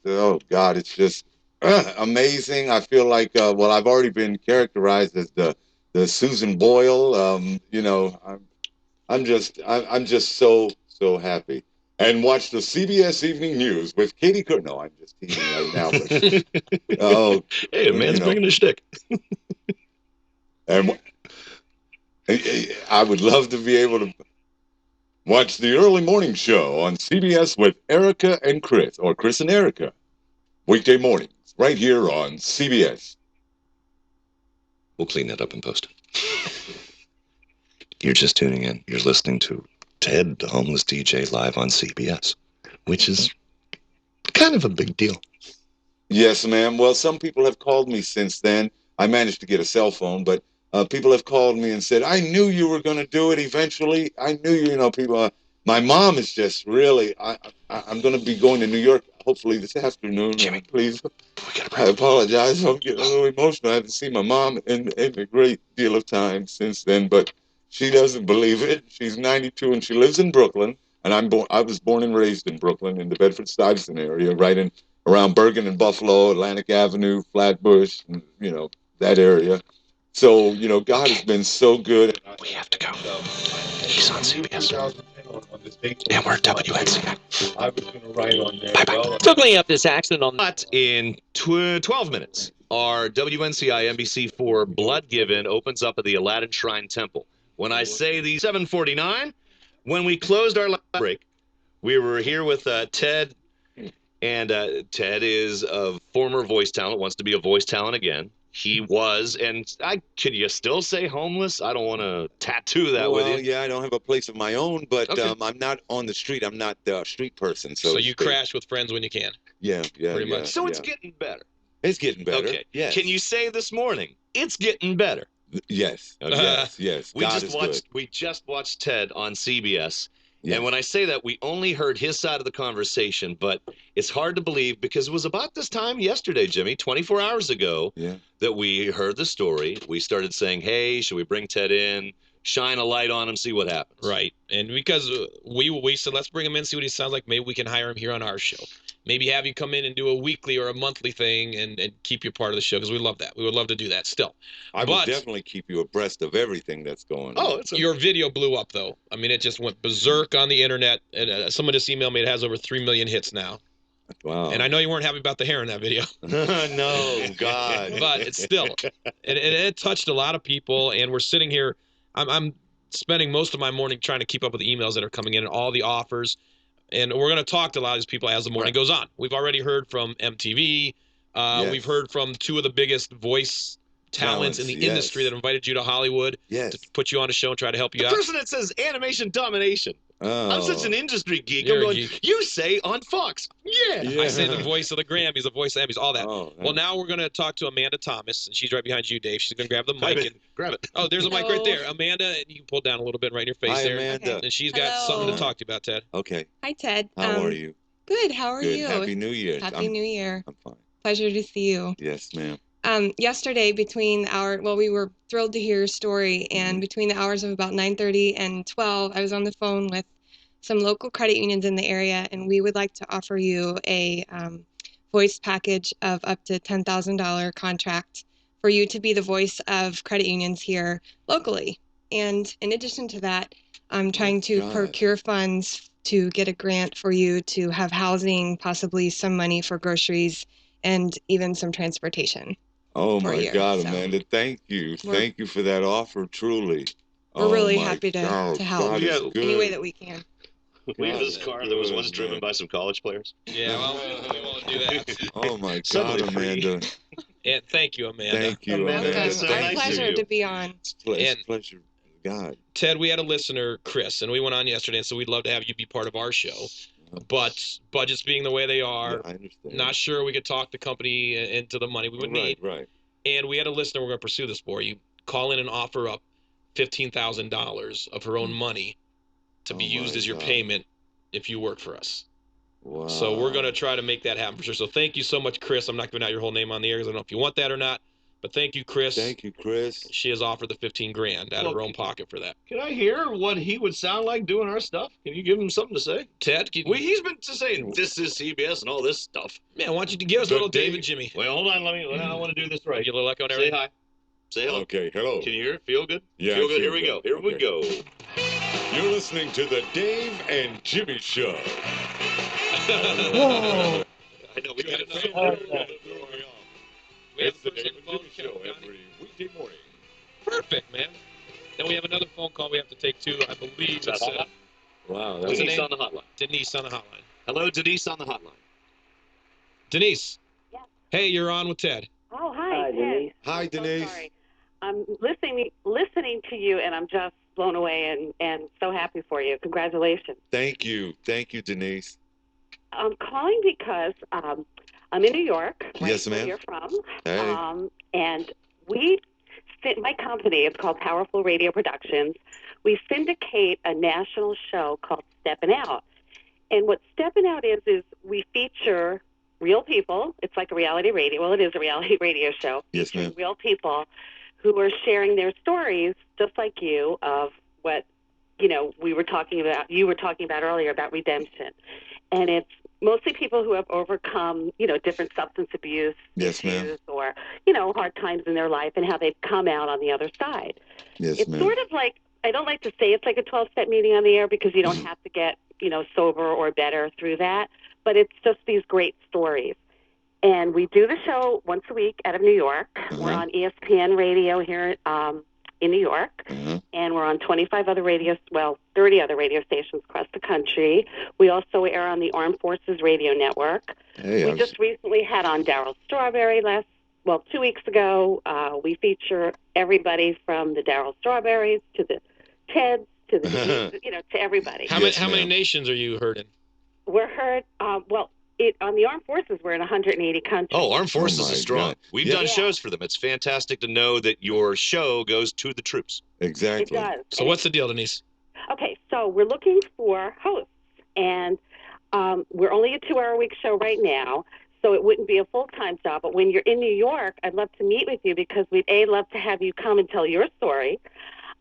oh God, it's just amazing. I feel like, well, I've already been characterized as the Susan Boyle. I'm just so happy. And watch the CBS Evening News with Katie Couric. No, I'm just teasing right now. But, oh, hey, a man's bringing a shtick. And I would love to be able to watch the early morning show on CBS with Erica and Chris, or Chris and Erica, weekday mornings, right here on CBS. We'll clean that up in post. You're just tuning in. You're listening to Ted, the homeless DJ, live on CBS, which is kind of a big deal. Yes, ma'am. Well, some people have called me since then. I managed to get a cell phone, but people have called me and said, I knew you were going to do it eventually. I knew people. My mom is just really, I'm going to be going to New York hopefully this afternoon. Jimmy, please, I apologize. I'm getting a little emotional. I haven't seen my mom in a great deal of time since then, but she doesn't believe it. She's 92 and she lives in Brooklyn. And I was born and raised in Brooklyn in the Bedford-Stuyvesant area, right in around Bergen and Buffalo, Atlantic Avenue, Flatbush, that area. So, God has been so good. We have to go. He's on CBS. And we're WNCI. I was going to write on there. Bye-bye. Quickly up this accident on... But in 12 minutes, our WNCI NBC4 Blood Given opens up at the Aladdin Shrine Temple. When I say the 7:49, when we closed our break, we were here with Ted. And Ted is a former voice talent, wants to be a voice talent again. He was, and could you still say homeless? I don't want to tattoo that with you. Well, yeah, I don't have a place of my own, but okay. I'm not on the street. I'm not a street person. So you crash with friends when you can. Yeah, pretty much. So it's getting better. It's getting better. Okay. Yes. Can you say this morning, it's getting better? Yes. Yes. We just watched Ted on CBS. Yeah. And when I say that, we only heard his side of the conversation, but it's hard to believe because it was about this time yesterday, Jimmy, 24 hours ago, that we heard the story. We started saying, hey, should we bring Ted in, shine a light on him, see what happens? Right. And because we said, let's bring him in, see what he sounds like. Maybe we can hire him here on our show. Maybe have you come in and do a weekly or a monthly thing and keep you part of the show because we love that. We would love to do that still. I will definitely keep you abreast of everything that's going on. Your video blew up, though. I mean, it just went berserk on the internet. And someone just emailed me. It has over 3 million hits now. Wow. And I know you weren't happy about the hair in that video. No, God. But it's still. It touched a lot of people. And we're sitting here. I'm spending most of my morning trying to keep up with the emails that are coming in and all the offers. And we're going to talk to a lot of these people as the morning goes on. We've already heard from MTV. We've heard from two of the biggest voice talents in the industry that invited you to Hollywood to put you on a show and try to help you out. The person that says animation domination. Oh. I'm such an industry geek. You're I'm going, geek. You say on Fox. Yeah. I say the voice of the Grammys, the voice of the Emmys, all that. Oh, well, now we're going to talk to Amanda Thomas, and she's right behind you, Dave. She's going to grab the mic. Grab it. Oh, there's a mic right there. Amanda, and you can pull down a little bit right in your face there. Amanda. Okay. And she's got something to talk to you about, Ted. Okay. Hi, Ted. How are you? Good. How are you? Happy New Year. Happy New Year. I'm fine. Pleasure to see you. Yes, ma'am. Yesterday, we were thrilled to hear your story, and between the hours of about 9:30 and 12, I was on the phone with some local credit unions in the area, and we would like to offer you a voice package of up to $10,000 contract for you to be the voice of credit unions here locally. And in addition to that, I'm trying to procure funds to get a grant for you to have housing, possibly some money for groceries, and even some transportation. Oh my God, Amanda, thank you. Thank you for that offer, truly. We're really happy to help any way that we can. We have this car that was once driven by some college players. Yeah, well, we won't do that. Oh my God, Amanda. And thank you, Amanda. Thank you, Amanda. It's our pleasure to be on. It's a pleasure. God. Ted, we had a listener, Chris, and we went on yesterday, and so we'd love to have you be part of our show. But budgets being the way they are, I understand. Not sure we could talk the company into the money we would need. Right. And we had a listener, we're going to pursue this for you. Call in and offer up $15,000 of her own money to be used as your payment if you work for us. Wow. So we're going to try to make that happen for sure. So thank you so much, Chris. I'm not giving out your whole name on the air because I don't know if you want that or not. But thank you, Chris. Thank you, Chris. She has offered the 15 grand out of her own pocket for that. Can I hear what he would sound like doing our stuff? Can you give him something to say? Ted, He's been saying this is CBS and all this stuff. man, why don't you give us a little David Jimmy? Wait, hold on. I want to do this right. Get a little echo and Say everything. hi. Say hello. Okay, hello. Can you hear it? Feel good? Yeah, Feel I good. feel Here we go. Here we go. You're listening to the Dave and Jimmy Show. Whoa. I know we got another it. phone. We have It's the the Dave and phone Jimmy Show Johnny. every weekday morning. Perfect, man. Then we have another phone call we have to take too. I believe Is that it's hotline? Wow, What's the Denise name? on the hotline. Denise on the hotline. Hello, Denise on the hotline. Denise. Yes. Hey, you're on with Ted. Oh, hi, Denise. Hi, I'm so Denise. sorry. I'm listening to you, and I'm just blown away and so happy for you. Congratulations. Thank you, Denise. I'm calling because I'm in New York, right Yes, where ma'am. you're from. Hey. And my company is called Powerful Radio Productions. We syndicate a national show called Steppin' Out. And what Steppin' Out is we feature real people. It's like a reality radio. Well, it is a reality radio show. Yes, ma'am. Real people who are sharing their stories, just like you, of what, you were talking about earlier about redemption. And it's mostly people who have overcome, different substance abuse Yes, ma'am. issues or, hard times in their life and how they've come out on the other side. Yes, It's ma'am. sort of like, I don't like to say it's like a 12-step meeting on the air because you don't have to get, sober or better through that, but it's just these great stories. And we do the show once a week out of New York. We're on ESPN radio here in New York, and we're on 30 other radio stations across the country. We also air on the Armed Forces Radio Network. Hey, We just recently had on Darryl Strawberry 2 weeks ago. We feature everybody from the Darryl Strawberries to the Teds to the to everybody. How many nations are you heard in? We're heard on the Armed Forces. We're in 180 countries. Oh, Armed Forces my is strong. God. We've Yeah. done shows for them. It's fantastic to know that your show goes to the troops. Exactly. It does. So what's the deal, Denise? Okay, so we're looking for hosts, and we're only a 2-hour-a-week show right now, so it wouldn't be a full-time job. But when you're in New York, I'd love to meet with you because we'd A, love to have you come and tell your story,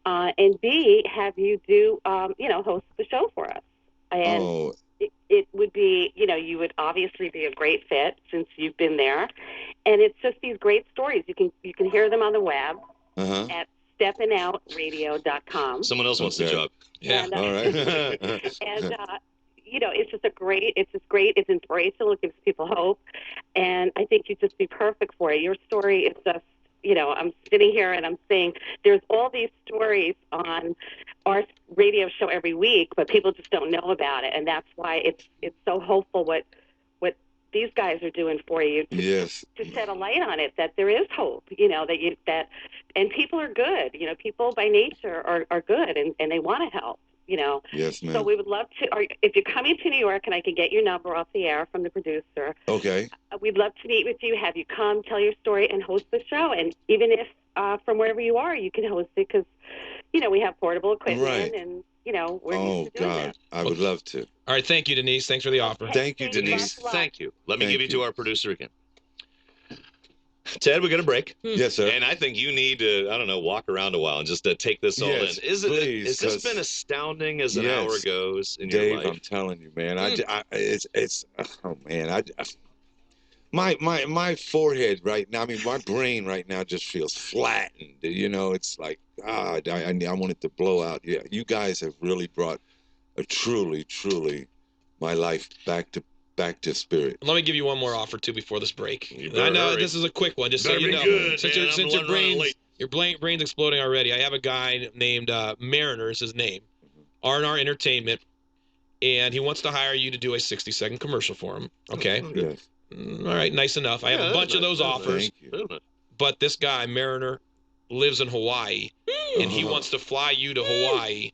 and B, have you do, host the show for us. And it would be, you would obviously be a great fit since you've been there, and it's just these great stories. You can hear them on the web at steppinoutradio.com. Someone else wants the job. Yeah. And, All right. and it's just great. It's inspirational. It gives people hope, and I think you'd just be perfect for it. Your story is just, I'm sitting here and I'm saying there's all these stories on our radio show every week, but people just don't know about it, and that's why it's so hopeful what these guys are doing for you to shed a light on it, that there is hope, and people are good, people by nature are good and they want to help, Yes, ma'am. So we would love to, or if you're coming to New York and I can get your number off the air from the producer, Okay. we'd love to meet with you, have you come, tell your story, and host the show. And even if from wherever you are, you can host it because, we have portable equipment Right. and, we're used to doing God, this. I would love to. All right, thank you, Denise. Thanks for the offer. Thank you, Thank you. Denise. Lots of Thank you. Let me Thank give you you. to our producer again. Ted, we're going to break. Yes, sir. And I think you need to, walk around a while and just take this all Yes, in. Has please, this 'cause- been astounding as an Yes. hour goes in your Dave, life? I'm telling you, man. My forehead right now. I mean, my brain right now just feels flattened. It's like I want it to blow out. Yeah, you guys have really brought a truly my life back to spirit. Let me give you one more offer too before this break. You better I know hurry. this is a quick one, just so Better you be know. good, Since man. your, I'm since your running late. brain's exploding already. I have a guy named Mariner is his name, R&R Entertainment, and he wants to hire you to do a 60-second commercial for him. Okay. Yes. All right, nice enough. I have a bunch of those offers, Thank you. but this guy Mariner lives in Hawaii, and he wants to fly you to Hawaii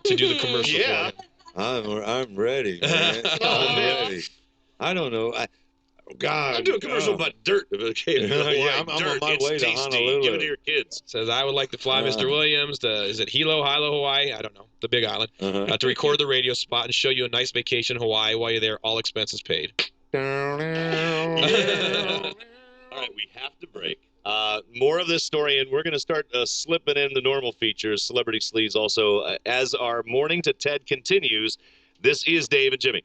to do the commercial Yeah. for him. I'm ready, man. Oh, I'm man. ready. I don't know. God. I'll do a commercial about dirt. Okay, Yeah, I'm on dirt. my It's way to tasty. Honolulu. Give it to your kids. Says I would like to fly Mr. Williams to, is it Hilo, Hawaii? I don't know, the Big Island, to record the radio spot and show you a nice vacation in Hawaii while you're there, all expenses paid. All right, we have to break. More of this story, and we're going to start slipping in the normal features, Celebrity Sleaze also, as our Morning to Ted continues. This is Dave and Jimmy.